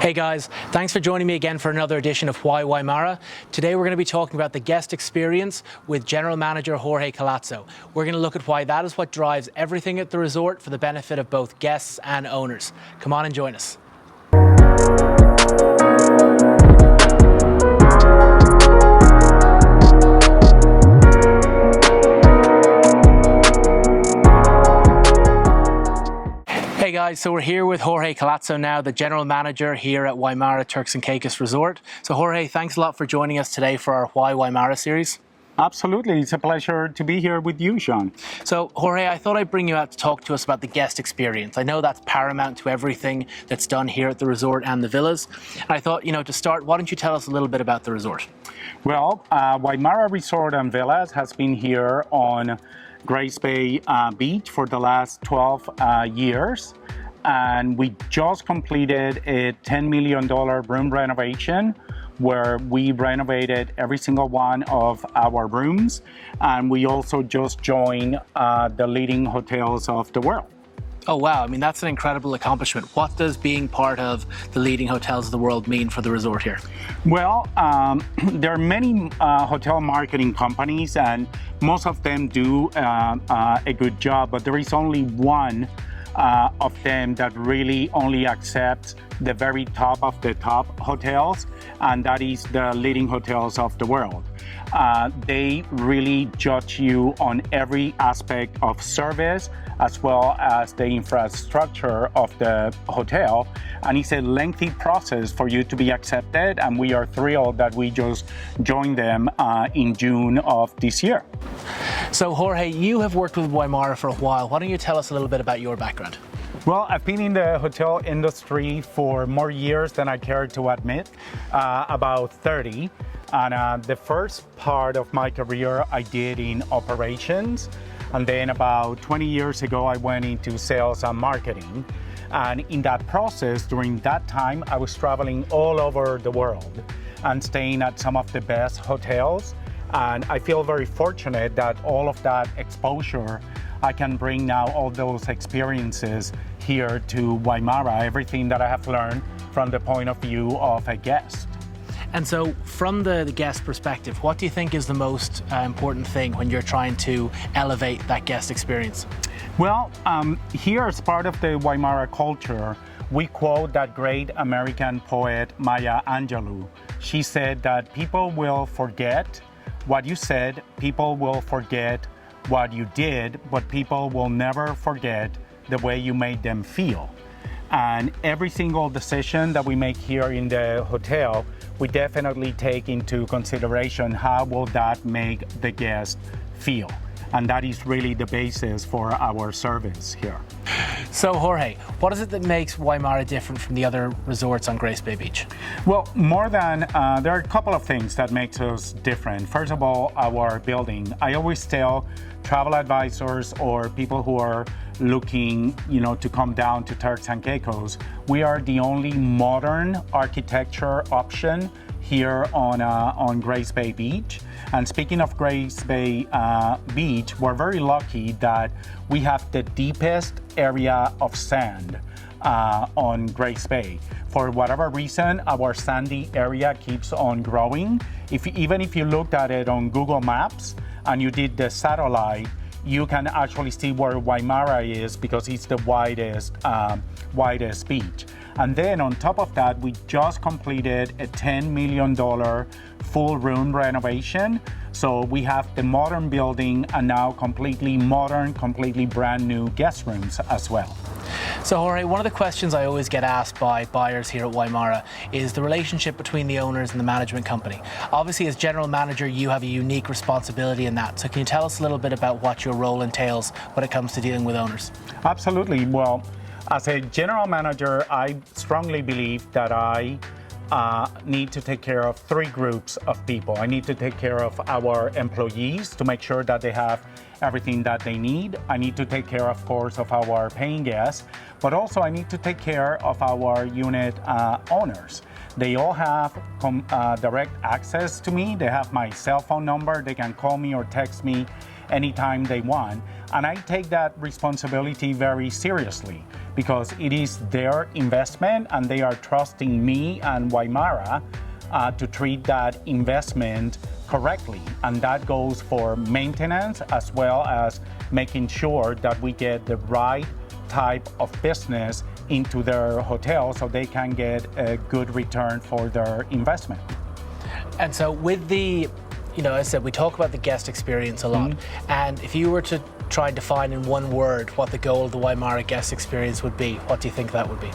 Hey guys, thanks for joining me again for another edition of Why Wymara. Today we're going to be talking about the guest experience with General Manager Jorge Collazo. We're going to look at why that is what drives everything at the resort for the benefit of both guests and owners. Come on and join us. Hey guys, so we're here with Jorge Collazo now, the General Manager here at Wymara Turks and Caicos Resort. So Jorge, thanks a lot for joining us today for our Why Wymara series. Absolutely, it's a pleasure to be here with you, Sean. So Jorge, I thought I'd bring you out to talk to us about the guest experience. I know that's paramount to everything that's done here at the resort and the villas. And I thought, to start, why don't you tell us a little bit about the resort? Well, Wymara Resort and Villas has been here on Grace Bay Beach for the last 12 years. And we just completed a $10 million room renovation where we renovated every single one of our rooms. And we also just joined the leading hotels of the world. Oh wow, I mean, that's an incredible accomplishment. What does being part of the leading hotels of the world mean for the resort here? Well, there are many hotel marketing companies and most of them do a good job, but there is only one of them that really only accepts the very top of the top hotels, and that is the leading hotels of the world. They really judge you on every aspect of service as well as the infrastructure of the hotel, and it's a lengthy process for you to be accepted, and we are thrilled that we just joined them in June of this year. So Jorge, you have worked with Waimara for a while. Why don't you tell us a little bit about your background? Well, I've been in the hotel industry for more years than I care to admit, about 30. And the first part of my career I did in operations. And then about 20 years ago, I went into sales and marketing. And in that process, during that time, I was traveling all over the world and staying at some of the best hotels. And I feel very fortunate that all of that exposure, I can bring now all those experiences here to Waimara, everything that I have learned from the point of view of a guest. And so from the guest perspective, what do you think is the most important thing when you're trying to elevate that guest experience? Well, here as part of the Waimara culture, we quote that great American poet Maya Angelou. She said that people will forget what you said, people will forget what you did, but people will never forget the way you made them feel. And every single decision that we make here in the hotel, we definitely take into consideration how will that make the guest feel. And that is really the basis for our service here. So Jorge, what is it that makes Waimara different from the other resorts on Grace Bay Beach? Well, there are a couple of things that makes us different. First of all, our building. I always tell travel advisors or people who are looking, to come down to Turks and Caicos, we are the only modern architecture option here on Grace Bay Beach. And speaking of Grace Bay Beach, we're very lucky that we have the deepest area of sand on Grace Bay. For whatever reason, our sandy area keeps on growing. Even if you looked at it on Google Maps and you did the satellite, you can actually see where Waimara is because it's the widest beach. And then on top of that, we just completed a $10 million full room renovation. So we have the modern building and now completely modern, completely brand new guest rooms as well. So Jorge, one of the questions I always get asked by buyers here at Waimara is the relationship between the owners and the management company. Obviously, as general manager, you have a unique responsibility in that. So can you tell us a little bit about what your role entails when it comes to dealing with owners? Absolutely. Well, as a general manager, I strongly believe that I need to take care of three groups of people. I need to take care of our employees to make sure that they have everything that they need. I need to take care, of course, of our paying guests, but also I need to take care of our unit owners. They all have direct access to me. They have my cell phone number. They can call me or text me anytime they want. And I take that responsibility very seriously because it is their investment and they are trusting me and Wymara to treat that investment correctly. And that goes for maintenance as well as making sure that we get the right type of business into their hotel so they can get a good return for their investment. And so with the, as I said, we talk about the guest experience a lot. And if you were to try and define in one word what the goal of the Wymara guest experience would be, what do you think that would be?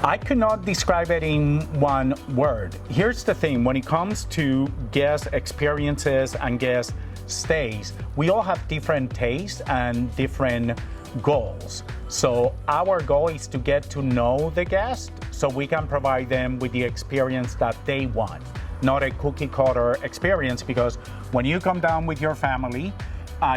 I could not describe it in one word. Here's the thing, when it comes to guest experiences and guest stays, we all have different tastes and different goals. So our goal is to get to know the guest so we can provide them with the experience that they want, not a cookie cutter experience, because when you come down with your family,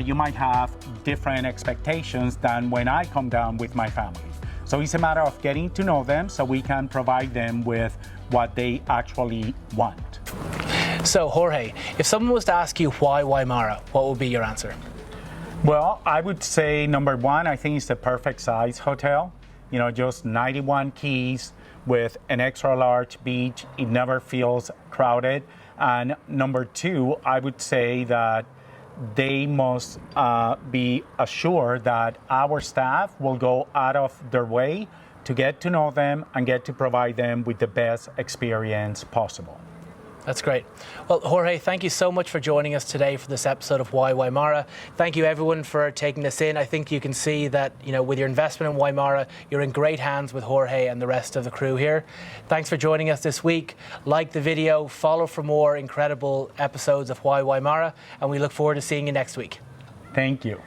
you might have different expectations than when I come down with my family. So it's a matter of getting to know them so we can provide them with what they actually want. So Jorge, if someone was to ask you why Waimara, what would be your answer? Well, I would say number one, I think it's the perfect size hotel. Just 91 keys with an extra large beach. It never feels crowded. And number two, I would say that they must be assured that our staff will go out of their way to get to know them and get to provide them with the best experience possible. That's great. Well, Jorge, thank you so much for joining us today for this episode of Why Waimara. Thank you everyone for taking this in. I think you can see that, with your investment in Waimara, you're in great hands with Jorge and the rest of the crew here. Thanks for joining us this week. Like the video, follow for more incredible episodes of Why Waimara, and we look forward to seeing you next week. Thank you.